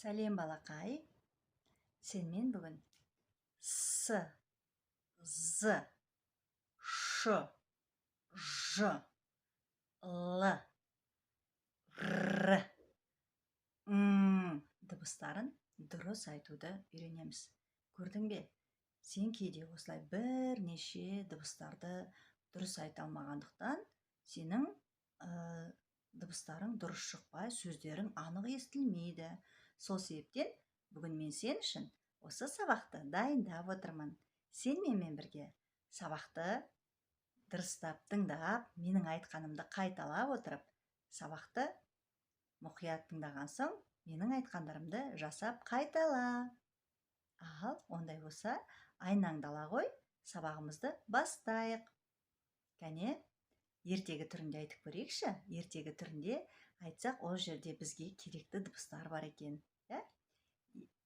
Сәлем балақай, сенмен бүгін С, З, Ш, Ж, Л, Р, дыбыстарын дұрыс айтуды үйренеміз. Көрдің бе? Сен кейде осылай бірнеше дыбыстарды дұрыс айта алмағандықтан, сенің дыбыстарың дұрыс шықпай, сөздерің анық естілмейді. Сол себептен бүгін мен сен үшін осы сабақты дайындап отырмын. Сен менімен бірге сабақты дұрыстап тыңдап, менің айтқанымды қайталап отырып, сабақты мұқият тыңдаған соң, менің айтқандарымды жасап қайтала. Ал, ондай болса, айнаңды ала қой, сабағымызды бастайық. Кәне, ертегі түрінде айтып көрейікші. Ертегі түрінде айтсақ, ол жерде бізге керекті дыбыстар бар екен.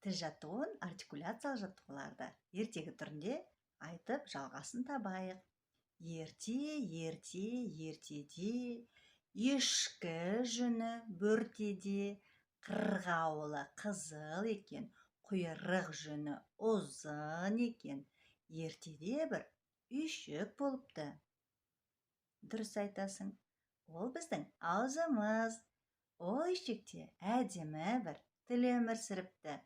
Тіл жаттығуын, артикуляциялық жаттығуларды ертегі түрінде айтып жалғасын табайық. Ерте, ертеде, ешкі жүні бөртеде, қырғауылы қызыл екен, құйрық жүні ұзын екен, ертеде бір үйшік болыпты. Дұрыс айтасың, ол біздің аузымыз. Ол үйшікте әдемі бір тіл өмір сүріпті.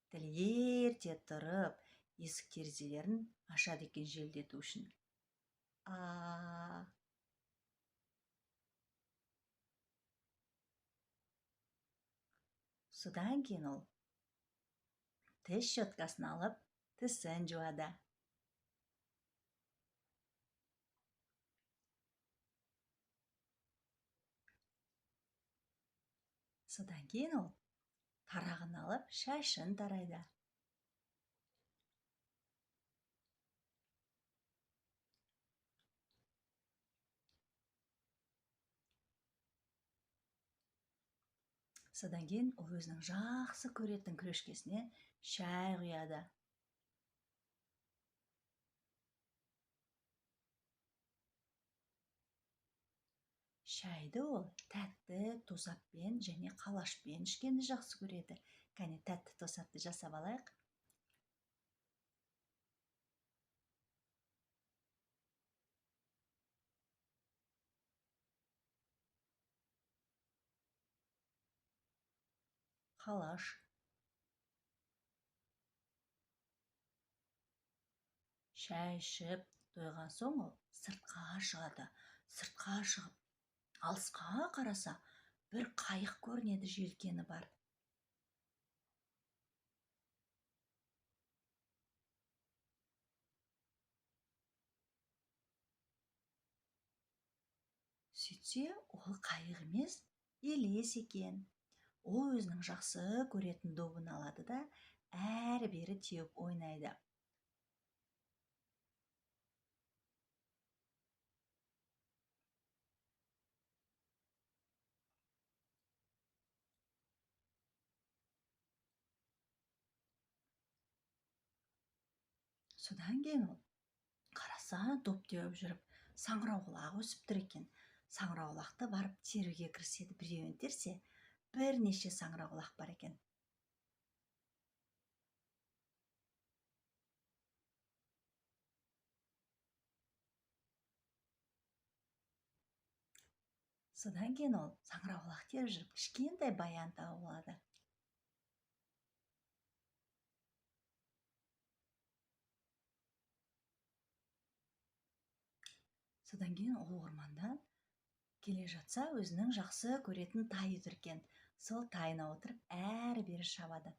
Тіл ерте тұрып, есік терезелерін ашады екен желдету үшін. Содан кейін ол тіс щеткасын алып, тісін жуады. Содан кейін ол тарағын алып, шашын тарайды. Содан кейін ол өзінің жақсы көретін күрешкесіне шай құяды. Шайды ол тәтті тосаппен және қалашпен ішкенді жақсы көреді. Кәне, тәтті тосапты жасап алайық. Қалаш. Шай ішіп тойған соң ол сыртқа шығады. Сыртқа шығып, алысқа қараса, бір қайық көрінеді, желкені бар. Сөйтсе, ол қайық емес, елес екен. Ол өзінің жақсы көретін добын алады да, әрі-бері теуіп ойнайды. Содан кейін ол қараса, доп теуіп жүріп, саңырауқұлақ өсіп тұр екен. Саңырауқұлақты барып теруге кіріседі. Біреуін терсе, бірнеше саңырауқұлақ бар екен. Содан кейін ол саңырауқұлақ теріп жүріп, кішкентай баян тауып алады. Содан кейін ол ормандан келе жатса, өзінің жақсы көретін тайы тұр екен. Сол тайына отырып, әрі-бері шабады.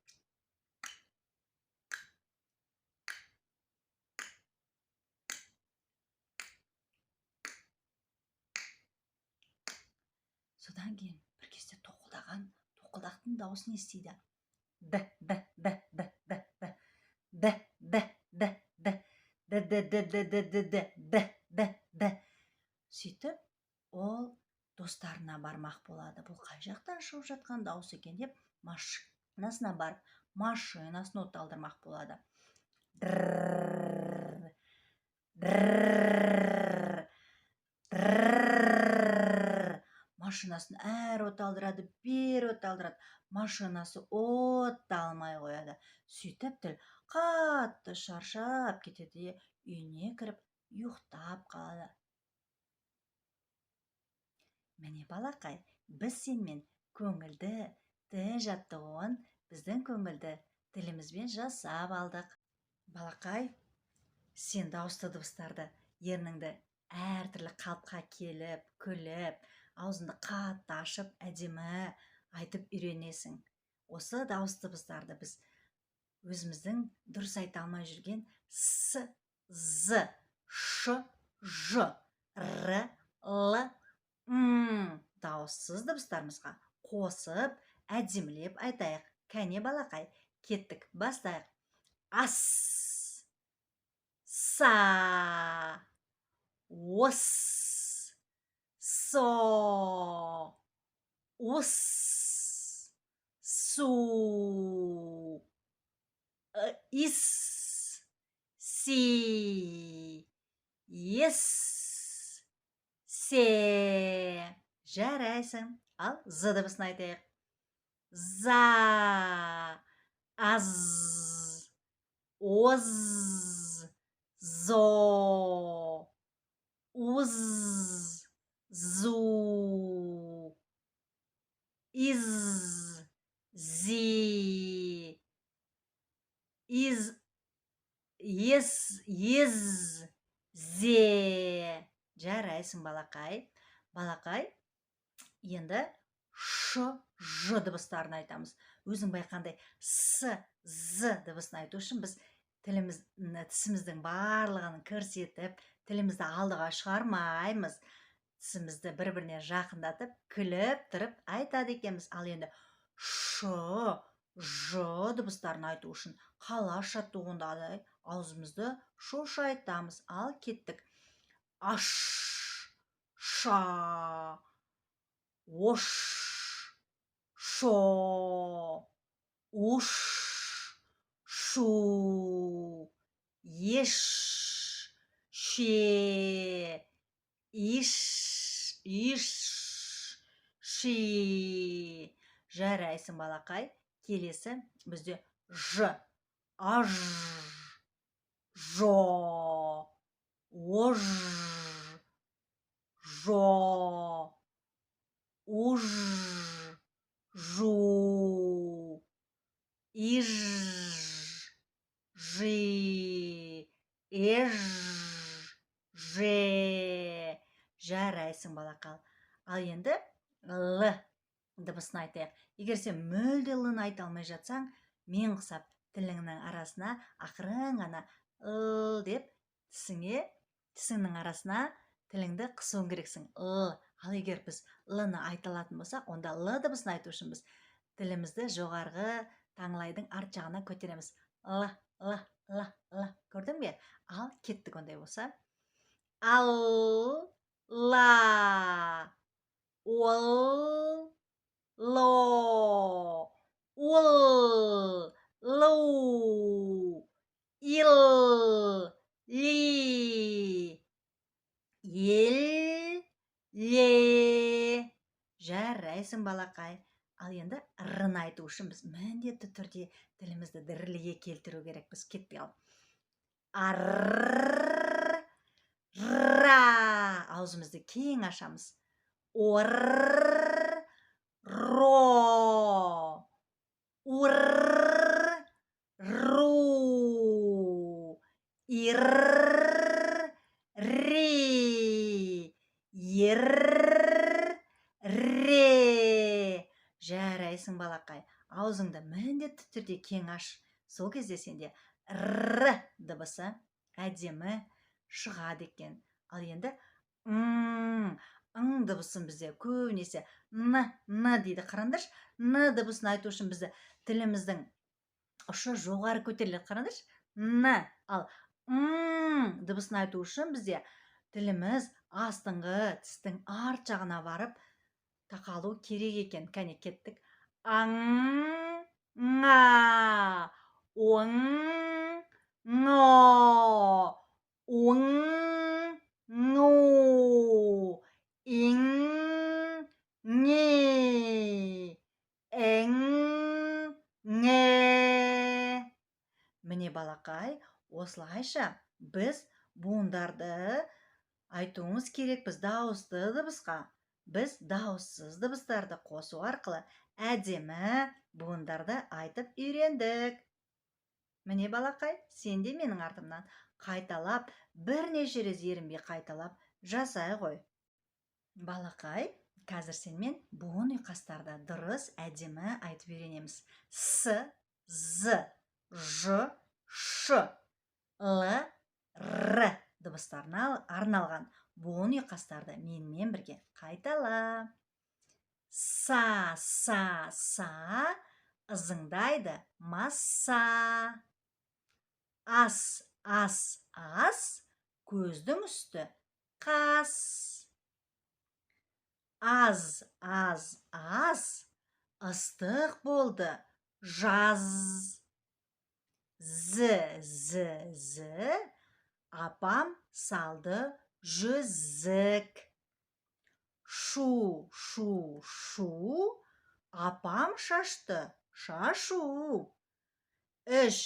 Содан кейін бір кезде тоқылдақтың дауысын естиді. Б, б, б, б, б, б, б, б, б, б, б, б, б, б, б, б. Сөйтіп, ол достарына бармақ болады. Бұл қай жақтан шығып жатқан дауыс екен деп, машинасына барып, машинасын отталдырмақ болады. машинасын әр от алдырады, бер от алдырады. Машинасы от та алмай қояды. Сөйтіп тіл қатты шаршап кетеді, үйіне кіріп ұйықтап қалады. Міне балақай, біз сенмен көңілді тіл жаттығуын біздің көңілді тілімізбен жасап алдық. Балақай, сен дауысты дыбыстарды ерніңді әртүрлі қалыпқа келіп, күліп, аузыңды қатты ашып, әдемі айтып үйренесің. Осы дауысты дыбыстарды біз өзіміздің дұрыс айта алмай жүрген с, з, ш, ж, р, л, дауыссыз дыбыстарымызға қосып, әдемілеп айтайық. Кәне балақай, кеттік, бастайық. Ас, са, ос, со, ус, су, ис, си, ес, се. Жарайсың. Ал з дыбысын айтайық. За, аз, оз, зо, уз, зу, из, зи, из, ес, ез, зе. Жарайсың балақай. Балақай, енді ш, ж дыбыстарын айтамыз. Өзің байқандай с, з дыбысын айту үшін біз тісіміздің барлығын көрсетіп, тілімізді алдыға шығармаймыз. Тісімізді бір-біріне жақындатып, күліп тұрып айтады екенбіз. Ал енді ш, ж дыбыстарын айту үшін қалаша туғындадай аузымызды шошайтамыз. Ал кеттік. Аш, ша, ош, шо, уш, шу, еш, ше, иш, иш, ши. Жарайсың балақай. Келесі бізде ж, аж, жо, ож, жо, уж, жу, иж, жи, еж, же. Жарайсың балақал. Ал енді л дыбысын айтайық. Егер сен мүлде лны айта алмай жатсаң, мен құсап тіліңнің арасына ақырын ғана деп тісіңнің арасына тіліңді қысуың керексің. Ал егер біз лны айта алатын болсақ, онда л дыбысын айту үшін біз тілімізді жоғарғы таңлайдың арт жағына көтереміз. Л. Көрдің бе? Ал кеттік ондай болса. Ал, ла, ол, ло, ул, лу, ил, ли, ел, ле. Жарайсың балақай. Ал енді рын айту үшін біз міндетті түрде тілімізді дірілге келтіру керекпіз. Кеттік ал. Ар, ра. Аузымызды кең ашамыз. Ор, ро, ур, ру, ир, ри, ер, ре. Жарайсың балақай. Аузыңды міндетті түрде кең аш. Сол кезде сенде р дыбысы әдемі шығады екен. Ал енді дыбысын бізде көбінесе н дейді. Қараңдаршы, н дыбысын айту үшін бізді тіліміздің ұшы жоғары көтеріледі. Қараңдаршы, н. Ал дыбысын айту үшін бізде тіліміз астыңғы тістің арт жағына барып тақалу керек екен. Кәне кеттік. Аң, ңа, оң, ңо, оң, ңу, иң, Міне балақай, осылайша біз буындарды айтуымыз керекпіз дауысты дыбысқа. Біз дауыссыз дыбыстарды қосу арқылы әдемі буындарды айтып үйрендік. Міне балақай, сен де менің артымнан қайталап, бірнеше рет ерінбей қайталап жасай ғой. Балақай, қазір сенмен буын ұйқастарды дұрыс әдемі айтып үйренеміз. С, З, Ж, Ш, Л, Р дыбыстарына арналған буын ұйқастарды менімен бірге қайтала. Са, ызыңдайды маса. Ас, көздің үсті қас. Аз, ыстық болды жаз. З, апам салды жүзік. Шу, апам шашты шашу. Үш,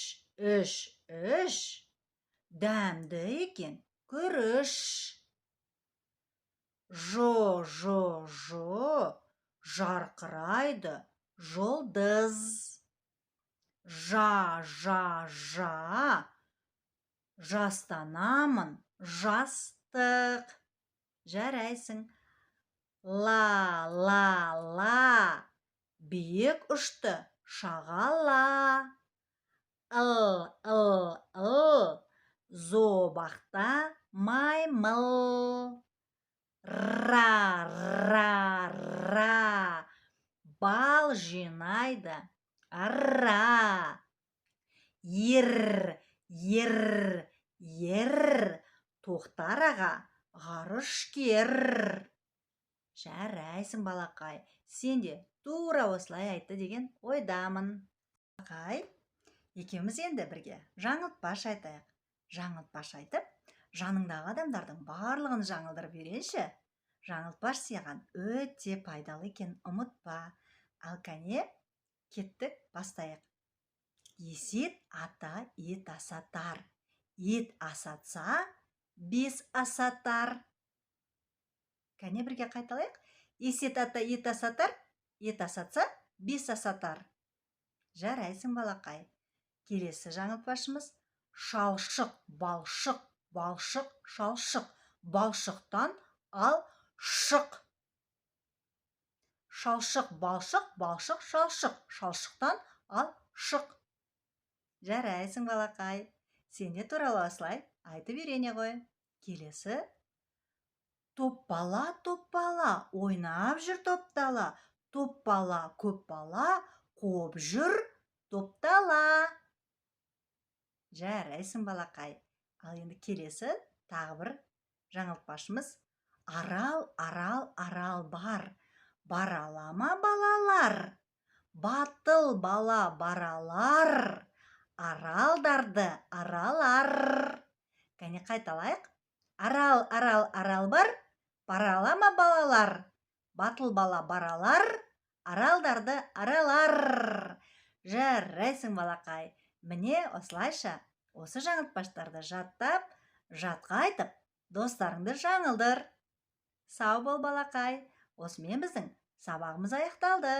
дәмді екен күріш. Жо, жарқырайды жұлдыз. Жа, жастанамын жастық. Жарайсың. Ла, биік ұшты шағала. Ыл, зообақта маймыл. Ра, бал жинайды ара. Ер, тоқтар аға ғарышкер. Жарайсың балақай, сен де тура осылай айтты деген ойдамын. Балақай, екеуміз енді бірге жаңылтпаш айтайық. Жаңылтпаш айтып, жаныңдағы адамдардың барлығын жаңылдырып үйренші. Жаңылтпаш саған өте пайдалы екен, ұмытпа. Ал кәне, кеттік, бастайық. Есет ата ет асатар. Ет асатса, бес асатар. Кәне бірге қайталайық. Есет ата ет асатар, ет асатса, бес асатар. Жарайсың балақай. Келесі жаңылтпашымыз шалшық, балшық, шалшық. Балшықтан ал шық. Шалшық, балшық, шалшық. Шалшықтан ал шық. Жарайсың балақай. Сен де туралы осылай айтып үйрене ғой. Келесі. Топпала, ойнап жүр топтала. Топпала, көп бала, қуып жүр топтала. Жарайсың балақай. Ал енді келесі тағы бір жаңылтпашымыз. Арал бар. Баралама балалар. Батыл бала баралар. Аралдарды аралар. Кәне қайталайық. Арал бар. Баралама балалар. Батыл бала баралар. Аралдарды аралар. Жарайсың балақай. Міне осылайша осы жаңылтпаштарды жаттап, жатқа айтып, достарыңды жаңылдыр. Сау бол балақай. Осымен біздің сабағымыз аяқталды.